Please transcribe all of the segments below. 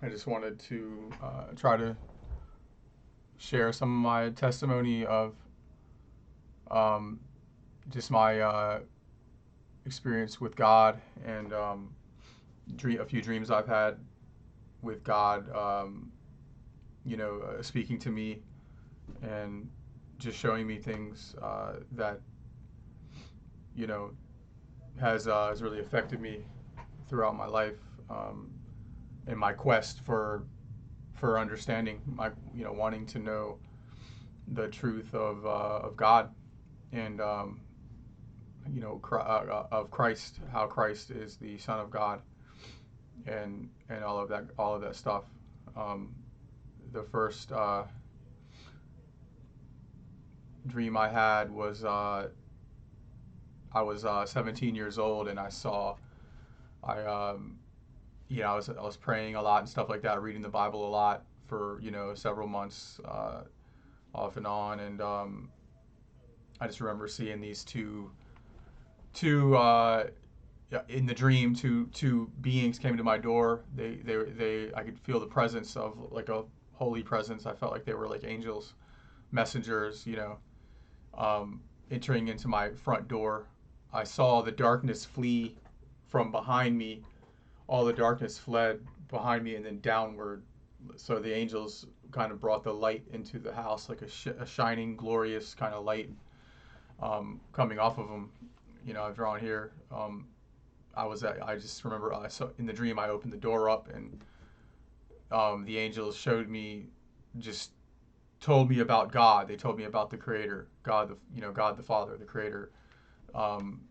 I just wanted to try to share some of my testimony of um, just my experience with God and a few dreams I've had with God, speaking to me and just showing me things that, you know, has really affected me throughout my life in my quest for understanding, my wanting to know the truth of God and of Christ, how Christ is the Son of God, and all of that stuff. Um, the first dream I had was I was 17 years old, and I I was praying a lot and stuff like that, reading the Bible a lot for several months off and on, and I just remember seeing these two yeah, in the dream, two beings came to my door. They I could feel the presence of like a holy presence. I felt like they were like angels, messengers, entering into my front door. I saw the darkness flee from behind me. All the darkness fled behind me and then downward. So the angels kind of brought the light into the house, like a shining, glorious kind of light coming off of them. I've drawn here. I just remember I saw in the dream I opened the door up and the angels showed me, just told me about God. They told me about the Creator, God, God the Father, the Creator. Um,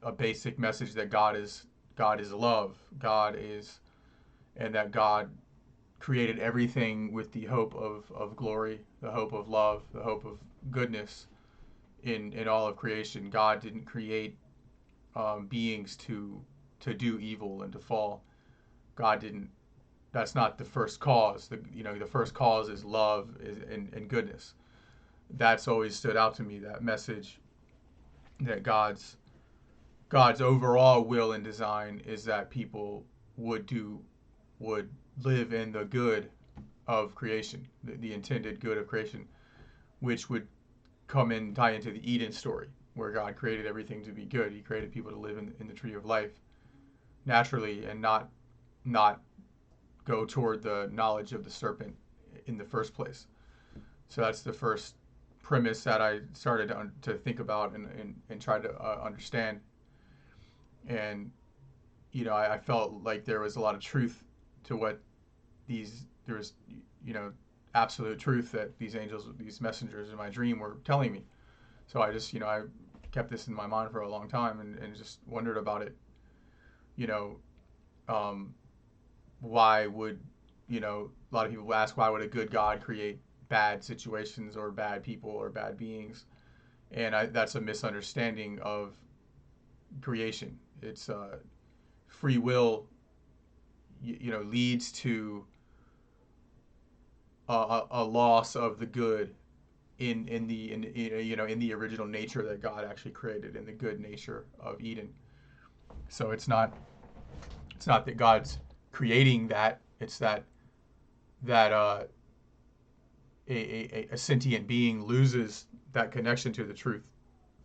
a basic message that God is love. God is, and that God created everything with the hope of glory, the hope of love, the hope of goodness in all of creation. God didn't create beings to do evil and to fall. God didn't. That's not the first cause. The first cause is love and goodness. That's always stood out to me. That message that God's overall will and design is that people would live in the good of creation, the intended good of creation, which would come and tie into the Eden story, where God created everything to be good. He created people to live in the tree of life naturally and not go toward the knowledge of the serpent in the first place. So that's the first premise that I started to think about and try to understand. And I felt like there was a lot of truth to what there was you know absolute truth that these angels, these messengers in my dream were telling me. So I just I kept this in my mind for a long time and just wondered about it. You know, um, why would a lot of people ask, why would a good God create bad situations or bad people or bad beings? And that's a misunderstanding of creation. It's free will, leads to a loss of the good in the original nature that God actually created, in the good nature of Eden. So it's not that God's creating that. It's that a sentient being loses that connection to the truth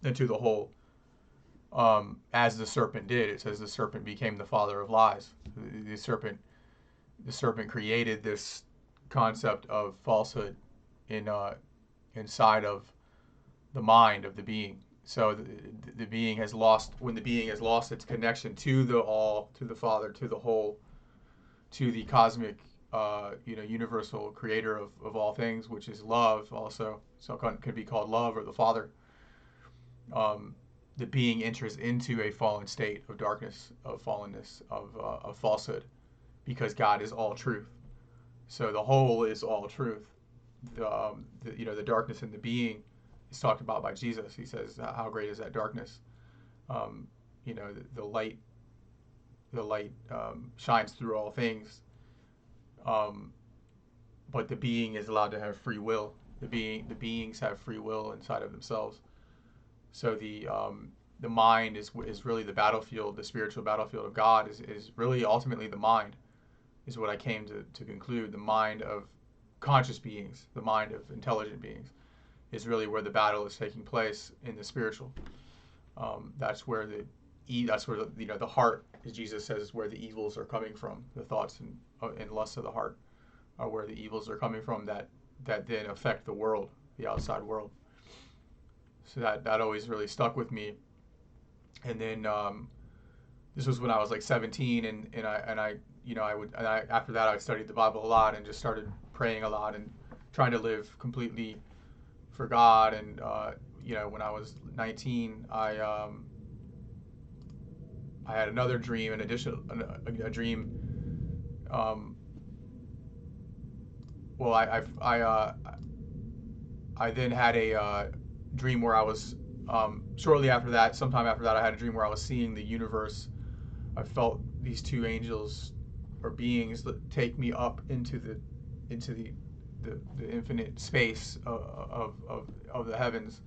and to the whole, as the serpent did. It says the serpent became the father of lies. The serpent the serpent created this concept of falsehood inside of the mind of the being. So the being has lost, when the being has lost its connection to the all, to the Father, to the whole, to the cosmic, universal creator of all things, which is love also. So it could be called love or the Father. Um, the being enters into a fallen state of darkness, of fallenness, of falsehood, because God is all truth. So the whole is all truth. The darkness in the being is talked about by Jesus. He says, "How great is that darkness?" Um, the light shines through all things, um, but the being is allowed to have free will. The beings have free will inside of themselves. So the mind is really the battlefield. The spiritual battlefield of God is really ultimately the mind. is what I came to conclude. The mind of conscious beings, the mind of intelligent beings, is really where the battle is taking place in the spiritual. That's where that's where the heart, as Jesus says, is where the evils are coming from. The thoughts and lusts of the heart are where the evils are coming from that then affect the world, the outside world. So that always really stuck with me. And then this was when I was like 17, and I after that I studied the Bible a lot and just started praying a lot and trying to live completely for God. And when I was 19, I had another dream, a dream. Well, I then had a dream where I was shortly after that, sometime after that, I had a dream where I was seeing the universe. I felt these two angels or beings take me up into the infinite space of the heavens,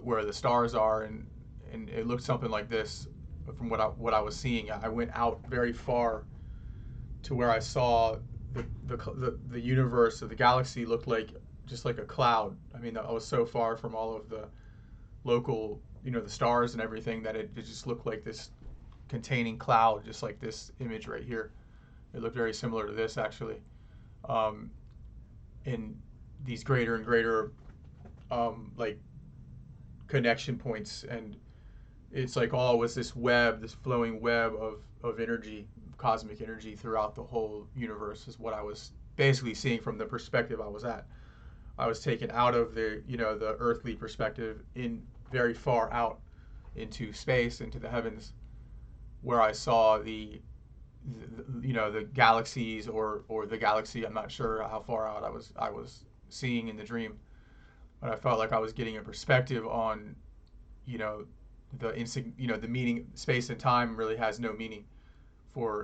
where the stars are, and it looked something like this from what I was seeing. I went out very far to where I saw the universe of the galaxy looked like just like a cloud. I mean, I was so far from all of the local, the stars and everything, that it just looked like this containing cloud, just like this image right here. It looked very similar to this, actually. In these greater and greater like connection points, and it's like all was this web, this flowing web of energy, cosmic energy throughout the whole universe, is what I was basically seeing from the perspective I was at. I was taken out of the earthly perspective in very far out into space, into the heavens, where I saw the galaxies, or the galaxy. I'm not sure how far out I was seeing in the dream, but I felt like I was getting a perspective on the meaning. Space and time really has no meaning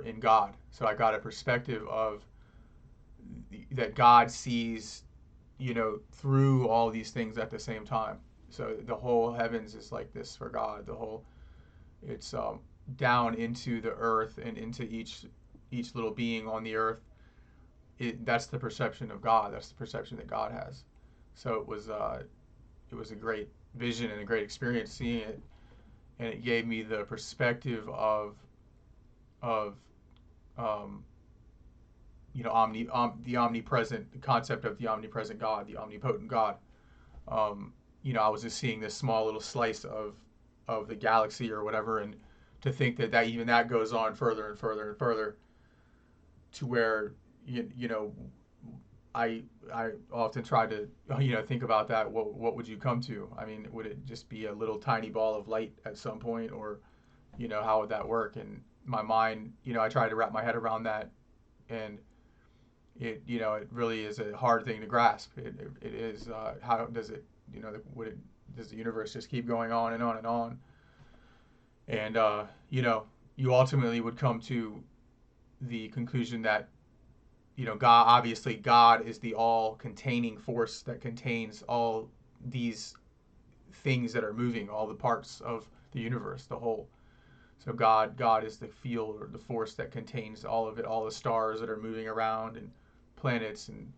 in God. So I got a perspective of that God sees through all these things at the same time. So the whole heavens is like this for God. It's down into the earth and into each little being on the earth. That's the perception of God. That's the perception that God has. So it was a great vision and a great experience seeing it, and it gave me the perspective of the omnipresent, the concept of the omnipresent God, the omnipotent God. I was just seeing this small little slice of the galaxy or whatever, and to think that even that goes on further and further and further, to where I often try to think about that. What would you come to? I mean, would it just be a little tiny ball of light at some point, or how would that work? And my mind, I try to wrap my head around that, and it really is a hard thing to grasp. It is. How does it? Does the universe just keep going on and on and on? And you ultimately would come to the conclusion that God, obviously God is the all-containing force that contains all these things that are moving, all the parts of the universe, the whole. So God is the field or the force that contains all of it, all the stars that are moving around, and planets, and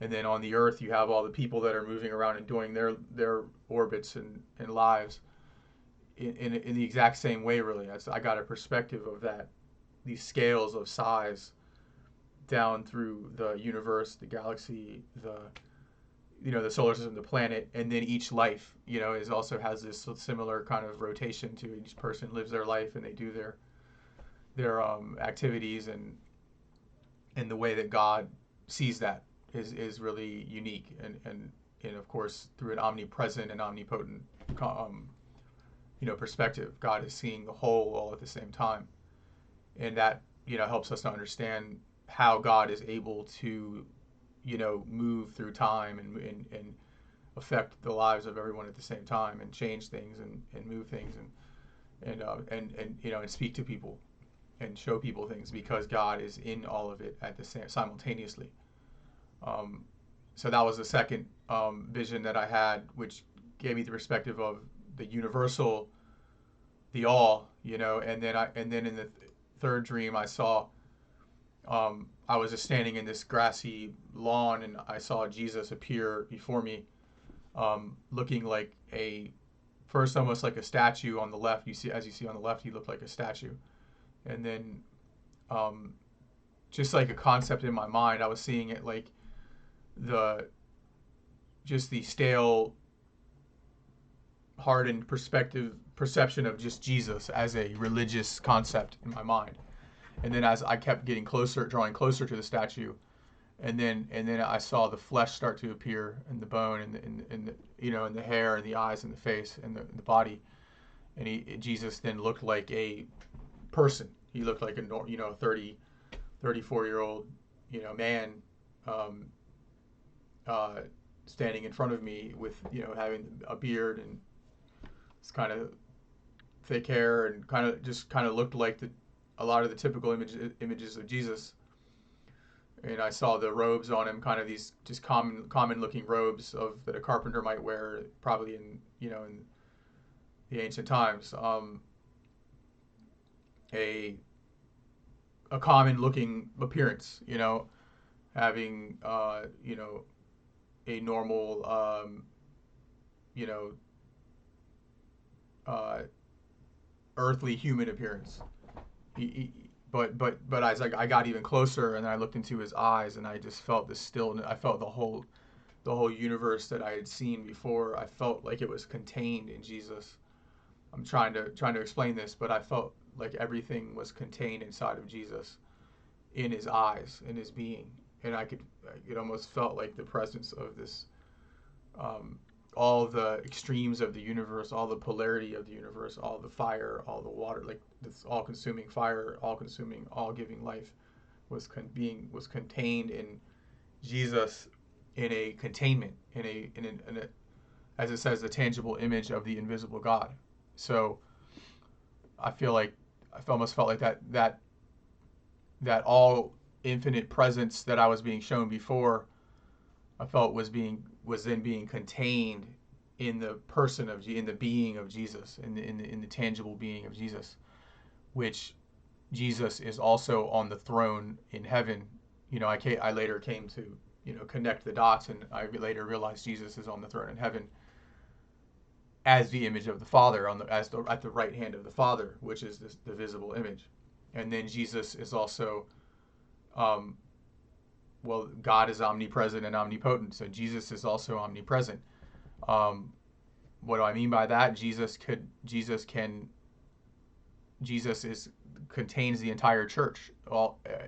then on the earth you have all the people that are moving around and doing their orbits and lives in the exact same way, really. I got a perspective of that, these scales of size down through the universe, the galaxy, the solar system, the planet, and then each life, is also has this similar kind of rotation to it. Each person lives their life and they do their activities, and the way that God sees that is really unique, and of course through an omnipresent and omnipotent perspective, God is seeing the whole all at the same time, and that helps us to understand how God is able to move through time and affect the lives of everyone at the same time, and change things and move things, and speak to people and show people things, because God is in all of it at the same simultaneously. So that was the second vision that I had, which gave me the perspective of the universal, the all, and then in the third dream I saw I was just standing in this grassy lawn, and I saw Jesus appear before me, looking like a first almost like a statue on the left. You see, as you see on the left, he looked like a statue, and then um, just like a concept in my mind, I was seeing it like the just the stale, hardened perception of just Jesus as a religious concept in my mind. And then as I kept getting closer, drawing closer to the statue, and then I saw the flesh start to appear, and the bone, and the and the hair, and the eyes, and the face, and the body. And Jesus then looked like a person. He looked like a 30, 34-year old man, um, uh, standing in front of me with having a beard and this kind of thick hair, and kind of looked like a lot of the typical images of Jesus. And I saw the robes on him, kind of these just common looking robes of that a carpenter might wear, probably in the ancient times. A common looking appearance, having a normal you know uh, earthly human appearance. But as I got even closer and I looked into his eyes, and I just felt this stillness. I felt the whole universe that I had seen before. I felt like it was contained in Jesus. I'm trying to explain this, but I felt like everything was contained inside of Jesus, in his eyes, in his being, and it almost felt like the presence of this, all the extremes of the universe, all the polarity of the universe, all the fire, all the water, like this all-consuming fire, all-consuming, all-giving life, was contained in Jesus, in a containment, in a as it says, the tangible image of the invisible God. So I feel like I almost felt like that all infinite presence that I was being shown before, I felt was then being contained in the person in the being of Jesus, in the tangible being of Jesus, which Jesus is also on the throne in heaven. I later came to connect the dots, and I later realized Jesus is on the throne in heaven as the image of the Father, at the right hand of the Father, which is the visible image. And then Jesus is also, um, well, God is omnipresent and omnipotent, so Jesus is also omnipresent. Um, what do I mean by that? Jesus contains the entire church.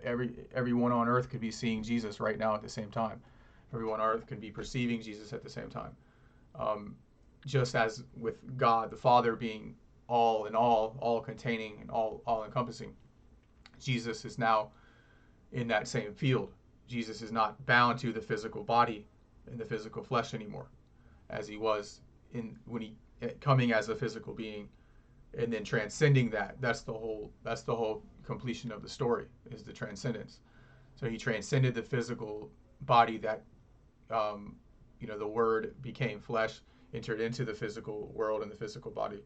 Everyone on earth could be seeing Jesus right now at the same time. Everyone on earth could be perceiving Jesus at the same time. Just as with God the Father being all in all containing and all encompassing, Jesus is now in that same field. Jesus is not bound to the physical body and the physical flesh anymore, as he was when he coming as a physical being, and then transcending that. That's the whole completion of the story, is the transcendence. So he transcended the physical body that the Word became flesh, entered into the physical world and the physical body,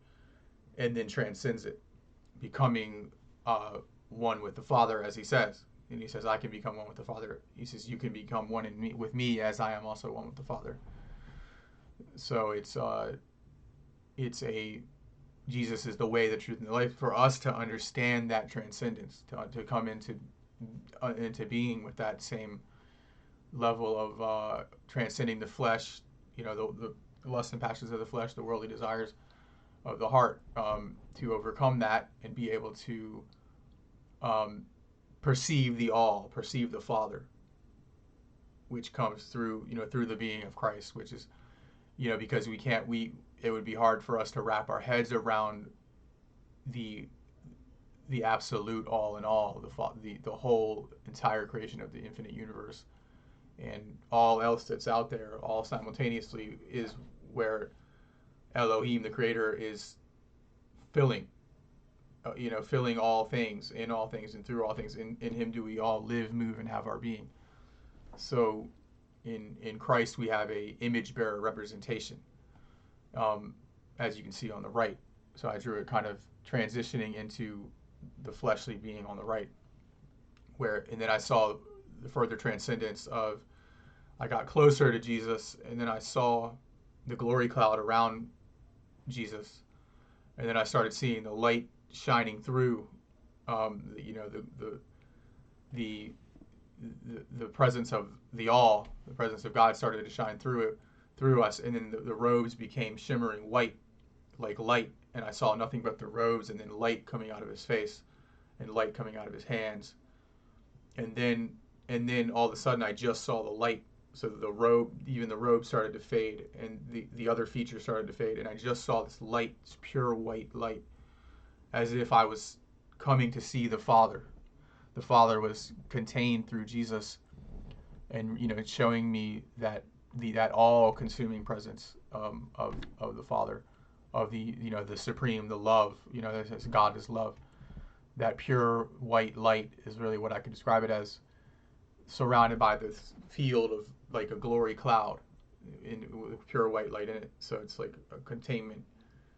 and then transcends it, becoming one with the Father, as he says. And he says, I can become one with the Father. He says, you can become one with me as I am also one with the Father. So Jesus is the way, the truth, and the life. For us to understand that transcendence, to come into being with that same level of transcending the flesh, the lusts and passions of the flesh, the worldly desires of the heart, to overcome that and be able to perceive the Father, which comes through the being of Christ, which is because it would be hard for us to wrap our heads around the absolute all in all, the whole entire creation of the infinite universe, and all else that's out there, all simultaneously, is where Elohim, the Creator, is filling, filling all things, in all things, and through all things. In Him do we all live, move, and have our being. So, in Christ we have a image bearer representation, as you can see on the right. So I drew it kind of transitioning into the fleshly being on the right. and then I saw the further transcendence of, I got closer to Jesus, and then I saw the glory cloud around Jesus, and then I started seeing the light shining through, you know, the the presence of the presence of God started to shine through it, through us, and then the robes became shimmering white like light, and I saw nothing but the robes, and then light coming out of his face, and light coming out of his hands, and then all of a sudden I just saw the light. So the robe, even the robe started to fade, and the other features started to fade, and I just saw this light, this pure white light, as if I was coming to see the Father. The Father was contained through Jesus, and it's showing me that that all-consuming presence, of the Father, of the supreme, the love. God is love. That pure white light is really what I could describe it as, surrounded by this field of like a glory cloud, with pure white light in it. So it's like a containment.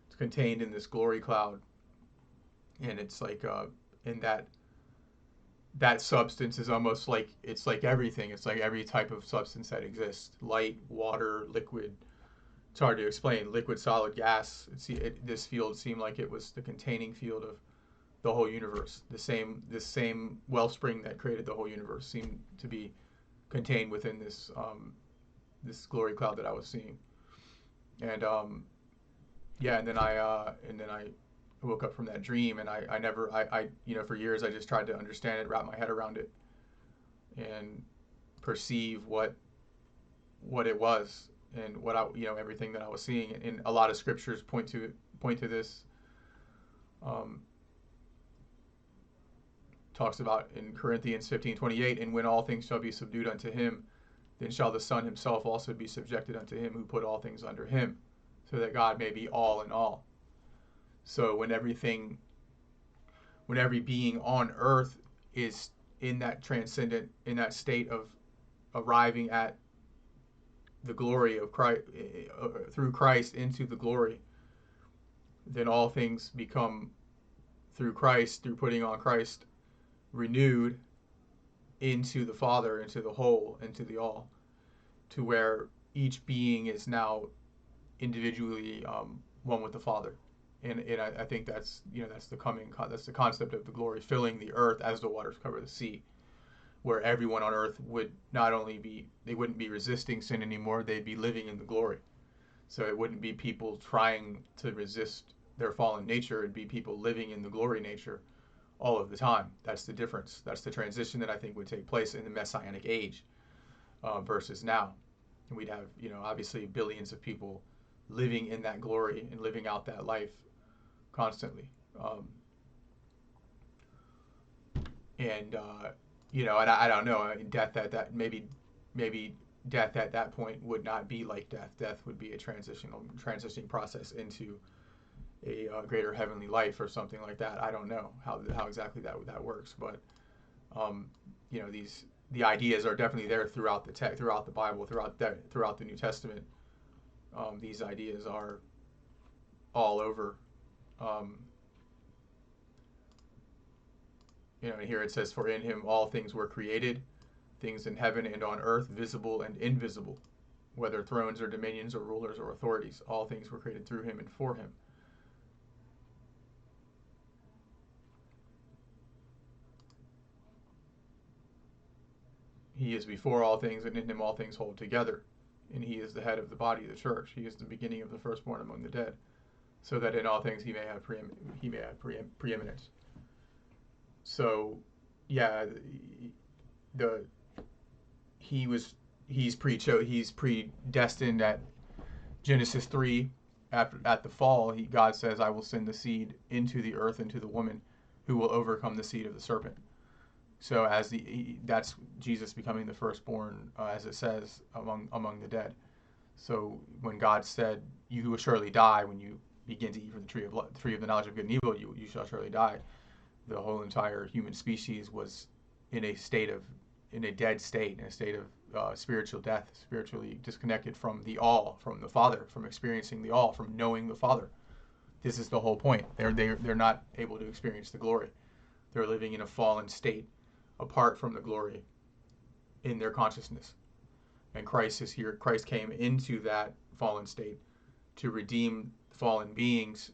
It's contained in this glory cloud, and it's like in that substance is almost like, it's like everything. It's like every type of substance that exists: light, water, liquid. It's hard to explain. Liquid, solid, gas. This field seemed like it was the containing field of the whole universe. This same wellspring that created the whole universe seemed to be contained within this glory cloud that I was seeing. And yeah, and then I woke up from that dream, and I never, for years I just tried to understand it, wrap my head around it, and perceive what it was, and what everything that I was seeing. And a lot of scriptures point to this. Talks about in Corinthians 15:28, and when all things shall be subdued unto him, then shall the Son himself also be subjected unto him who put all things under him, so that God may be all in all. So when every being on earth is in that transcendent, in that state of arriving at the glory of Christ, through Christ into the glory, then all things become, through Christ, through putting on Christ, renewed into the Father, into the whole, into the all, to where each being is now individually one with the Father. And I think that's that's the concept of the glory filling the earth as the waters cover the sea, where everyone on earth would not only they wouldn't be resisting sin anymore, they'd be living in the glory. So it wouldn't be people trying to resist their fallen nature, it'd be people living in the glory nature all of the time. That's the difference. That's the transition that I think would take place in the Messianic age, versus now. And we'd have, obviously billions of people living in that glory and living out that life constantly. And I don't know. I mean, death at that maybe death at that point would not be like death. Death would be a transitioning process into a greater heavenly life or something like that. I don't know how exactly that works, but the ideas are definitely there throughout throughout the Bible, throughout the New Testament. These ideas are all over. And here it says, "For in him all things were created, things in heaven and on earth, visible and invisible, whether thrones or dominions or rulers or authorities. All things were created through him and for him." He is before all things, and in him all things hold together. And he is the head of the body of the church. He is the beginning of the firstborn among the dead, so that in all things he may have preeminence. So, yeah, he's predestined at Genesis 3. At the fall, God says, "I will send the seed into the earth, into the woman, who will overcome the seed of the serpent." So that's Jesus becoming the firstborn, as it says, among the dead. So when God said, "You will surely die when you begin to eat from the tree of the knowledge of good and evil, you shall surely die," the whole entire human species was in a dead state, in a state of spiritual death, spiritually disconnected from the all, from the Father, from experiencing the all, from knowing the Father. This is the whole point. They're not able to experience the glory. They're living in a fallen state apart from the glory in their consciousness. And Christ is here. Christ came into that fallen state to redeem fallen beings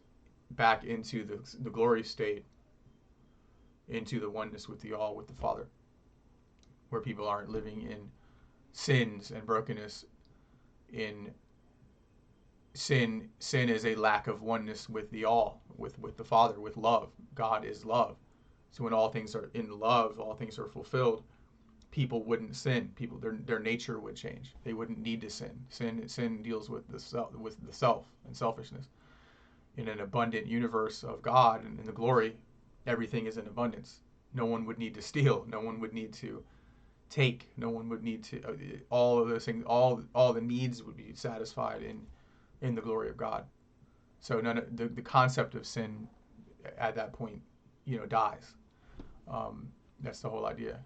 back into the glory state, into the oneness with the all, with the Father, where people aren't living in sins and brokenness. In sin is a lack of oneness with the all, with the Father, with love. God is love. So when all things are in love, all things are fulfilled, people wouldn't sin. People, their nature would change. They wouldn't need to sin. Sin deals with the self and selfishness. In an abundant universe of God and in the glory, everything is in abundance. No one would need to steal. No one would need to take. No one would need to. All of those things, all the needs would be satisfied in the glory of God. So none of the concept of sin at that point, dies. That's the whole idea.